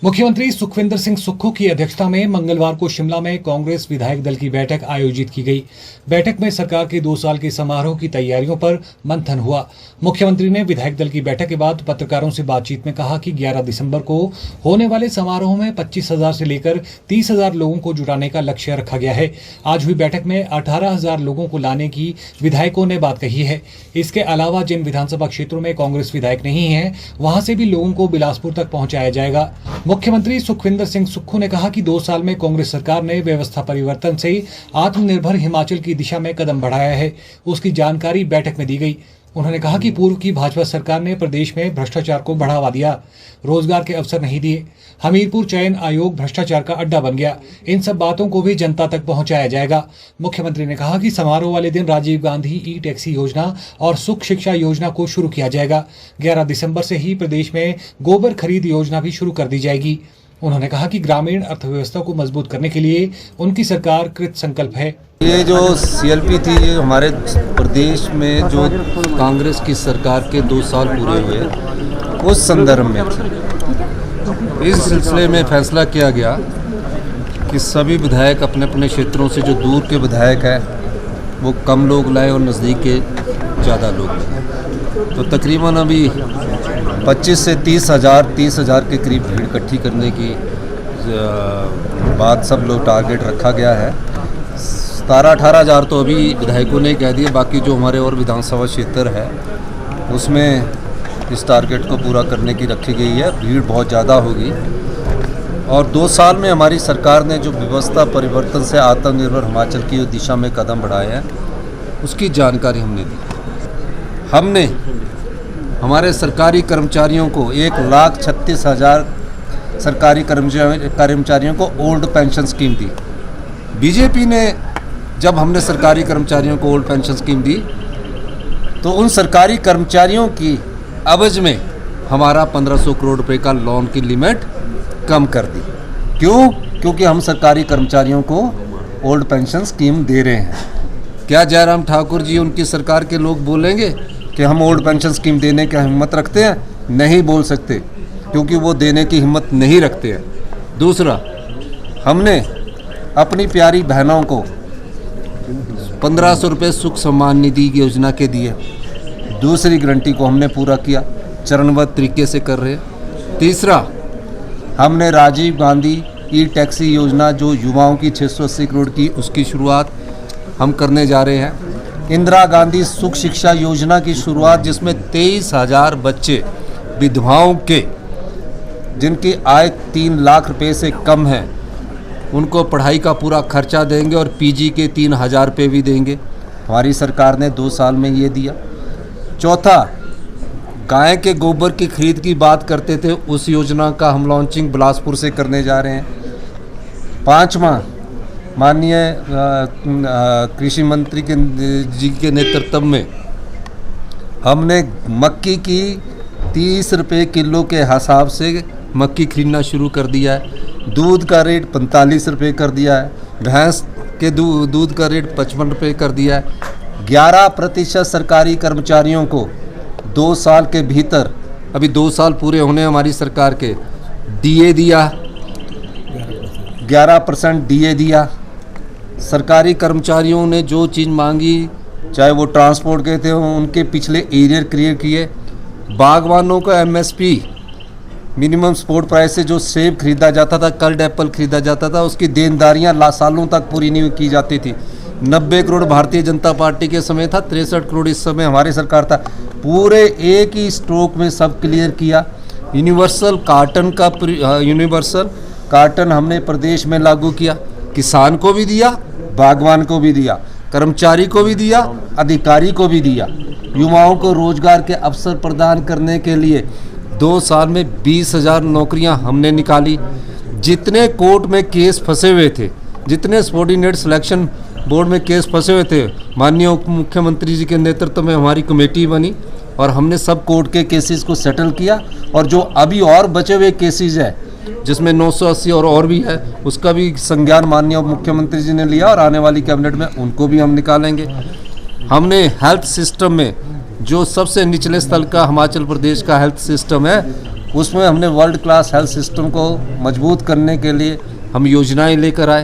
मुख्यमंत्री सुखविंदर सिंह सुक्खू की अध्यक्षता में मंगलवार को शिमला में कांग्रेस विधायक दल की बैठक आयोजित की गई। बैठक में सरकार के 2 साल के समारोह की तैयारियों पर मंथन हुआ। मुख्यमंत्री ने विधायक दल की बैठक के बाद पत्रकारों से बातचीत में कहा कि 11 दिसंबर को होने वाले समारोह में 25,000 से लेकर 30,000 लोगों को जुटाने का लक्ष्य रखा गया है। आज हुई बैठक में 18,000 लोगों को लाने की विधायकों ने बात कही है। इसके अलावा जिन विधानसभा क्षेत्रों में कांग्रेस विधायक नहीं है, वहां से भी लोगों को बिलासपुर तक पहुंचाया जाएगा। मुख्यमंत्री सुखविंदर सिंह सुक्खू ने कहा कि 2 साल में कांग्रेस सरकार ने व्यवस्था परिवर्तन से आत्मनिर्भर हिमाचल की दिशा में कदम बढ़ाया है, उसकी जानकारी बैठक में दी गई। उन्होंने कहा कि पूर्व की भाजपा सरकार ने प्रदेश में भ्रष्टाचार को बढ़ावा दिया, रोजगार के अवसर नहीं दिए, हमीरपुर चयन आयोग भ्रष्टाचार का अड्डा बन गया। इन सब बातों को भी जनता तक पहुंचाया जाएगा। मुख्यमंत्री ने कहा कि समारोह वाले दिन राजीव गांधी ई टैक्सी योजना और सुख शिक्षा योजना को शुरू किया जाएगा। 11 दिसंबर से ही प्रदेश में गोबर खरीद योजना भी शुरू कर दी जाएगी। उन्होंने कहा कि ग्रामीण अर्थव्यवस्था को मजबूत करने के लिए उनकी सरकार कृत संकल्प है। ये जो सीएलपी थी, ये हमारे प्रदेश में जो कांग्रेस की सरकार के 2 साल पूरे हुए उस संदर्भ में थी। इस सिलसिले में फैसला किया गया कि सभी विधायक अपने अपने क्षेत्रों से जो दूर के विधायक हैं वो कम लोग लाए और नज़दीक के ज़्यादा लोग लाए। तो तकरीबन अभी 25 से 30,000 के करीब भीड़ इकट्ठी करने की बात सब लोग टारगेट रखा गया है। 17-18,000 तो अभी विधायकों ने कह दिए, बाकी जो हमारे और विधानसभा क्षेत्र है उसमें इस टारगेट को पूरा करने की रखी गई है। भीड़ बहुत ज़्यादा होगी और 2 साल में हमारी सरकार ने जो व्यवस्था परिवर्तन से आत्मनिर्भर हिमाचल की दिशा में कदम बढ़ाए हैं उसकी जानकारी हमने दी। हमने हमारे सरकारी कर्मचारियों को 1,36,000 सरकारी कर्मचारियों को ओल्ड पेंशन स्कीम दी। बीजेपी ने जब हमने सरकारी कर्मचारियों को ओल्ड पेंशन स्कीम दी तो उन सरकारी कर्मचारियों की एवज में हमारा 1,500 करोड़ रुपए का लोन की लिमिट कम कर दी। क्यों? क्योंकि हम सरकारी कर्मचारियों को ओल्ड पेंशन स्कीम दे रहे हैं। क्या जयराम ठाकुर जी उनकी सरकार के लोग बोलेंगे कि हम ओल्ड पेंशन स्कीम देने की हिम्मत रखते हैं? नहीं बोल सकते, क्योंकि वो देने की हिम्मत नहीं रखते हैं। दूसरा, हमने अपनी प्यारी बहनों को 1,500 रुपये सुख सम्मान निधि योजना के दिए। दूसरी गारंटी को हमने पूरा किया, चरणबद्ध तरीके से कर रहे हैं। तीसरा, हमने राजीव गांधी ई टैक्सी योजना जो युवाओं की 680 करोड़ की, उसकी शुरुआत हम करने जा रहे हैं। इंदिरा गांधी सुख शिक्षा योजना की शुरुआत, जिसमें 23,000 बच्चे विधवाओं के जिनकी आय 3 लाख रुपए से कम है उनको पढ़ाई का पूरा खर्चा देंगे और पीजी के 3,000 रुपये भी देंगे। हमारी सरकार ने 2 साल में ये दिया। चौथा, गाय के गोबर की खरीद की बात करते थे, उस योजना का हम लॉन्चिंग बिलासपुर से करने जा रहे हैं। 5वां, माननीय कृषि मंत्री जी के नेतृत्व में हमने मक्की की 30 रुपये किलो के हिसाब से मक्की खरीदना शुरू कर दिया है। दूध का रेट 45 रुपये कर दिया है। भैंस के दूध का रेट 55 रुपये कर दिया है। 11% सरकारी कर्मचारियों को 2 साल के भीतर, अभी 2 साल पूरे होने हमारी सरकार के, डीए दिया, 11% डीए दिया। सरकारी कर्मचारियों ने जो चीज़ मांगी, चाहे वो ट्रांसपोर्ट के थे, उनके पिछले एरियर क्लियर किए। बागवानों को एमएसपी मिनिमम सपोर्ट प्राइस से जो सेब खरीदा जाता था, कल्ड एप्पल खरीदा जाता था, उसकी देनदारियां सालों तक पूरी नहीं की जाती थी। 90 करोड़ भारतीय जनता पार्टी के समय था, 63 करोड़ इस समय हमारी सरकार था। पूरे एक ही स्ट्रोक में सब क्लियर किया। यूनिवर्सल कार्टन हमने प्रदेश में लागू किया। किसान को भी दिया, बागवान को भी दिया, कर्मचारी को भी दिया, अधिकारी को भी दिया। युवाओं को रोजगार के अवसर प्रदान करने के लिए 2 साल में 20,000 नौकरियां हमने निकाली। जितने कोर्ट में केस फंसे हुए थे, जितने सबॉर्डिनेट सिलेक्शन बोर्ड में केस फंसे हुए थे, माननीय उप मुख्यमंत्री जी के नेतृत्व में हमारी कमेटी बनी और हमने सब कोर्ट के केसेस को सेटल किया। और जो अभी और बचे हुए केसेस है, जिसमें 980 और भी है, उसका भी संज्ञान माननीय मुख्यमंत्री जी ने लिया और आने वाली कैबिनेट में उनको भी हम निकालेंगे। हमने हेल्थ सिस्टम में जो सबसे निचले स्तर का हिमाचल प्रदेश का हेल्थ सिस्टम है, उसमें हमने वर्ल्ड क्लास हेल्थ सिस्टम को मजबूत करने के लिए हम योजनाएं लेकर आए।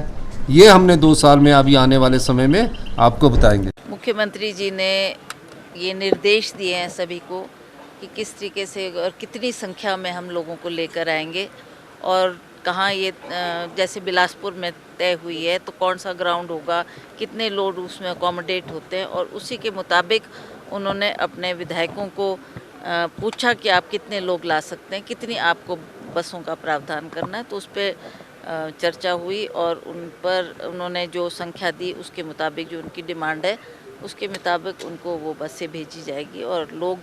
ये हमने 2 साल में अभी आने वाले समय में आपको बताएंगे। मुख्यमंत्री जी ने ये निर्देश दिए हैं सभी को कि किस तरीके से और कितनी संख्या में हम लोगों को लेकर आएंगे और कहाँ ये जैसे बिलासपुर में तय हुई है तो कौन सा ग्राउंड होगा, कितने लोग उसमें अकोमोडेट होते हैं, और उसी के मुताबिक उन्होंने अपने विधायकों को पूछा कि आप कितने लोग ला सकते हैं, कितनी आपको बसों का प्रावधान करना है। तो उस पर चर्चा हुई और उन पर उन्होंने जो संख्या दी उसके मुताबिक जो उनकी डिमांड है उसके मुताबिक उनको वो बसें भेजी जाएगी। और लोग,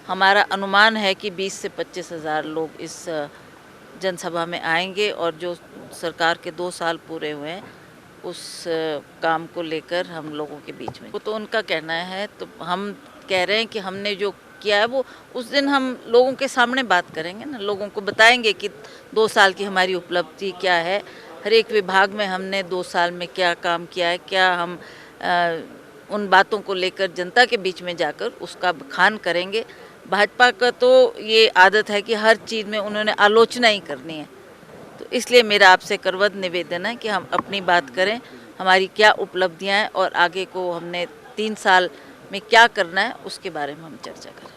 हमारा अनुमान है कि 20 से 25 हज़ार लोग इस जनसभा में आएंगे और जो सरकार के 2 साल पूरे हुए हैं उस काम को लेकर हम लोगों के बीच में, वो तो उनका कहना है। तो हम कह रहे हैं कि हमने जो किया है वो उस दिन हम लोगों के सामने बात करेंगे ना, लोगों को बताएंगे कि 2 साल की हमारी उपलब्धि क्या है, हर एक विभाग में हमने 2 साल में क्या काम किया है, क्या हम उन बातों को लेकर जनता के बीच में जाकर उसका बखान करेंगे। भाजपा का तो ये आदत है कि हर चीज़ में उन्होंने आलोचना ही करनी है, तो इसलिए मेरा आपसे करवद निवेदन है कि हम अपनी बात करें, हमारी क्या उपलब्धियां हैं और आगे को हमने 3 साल में क्या करना है उसके बारे में हम चर्चा करें।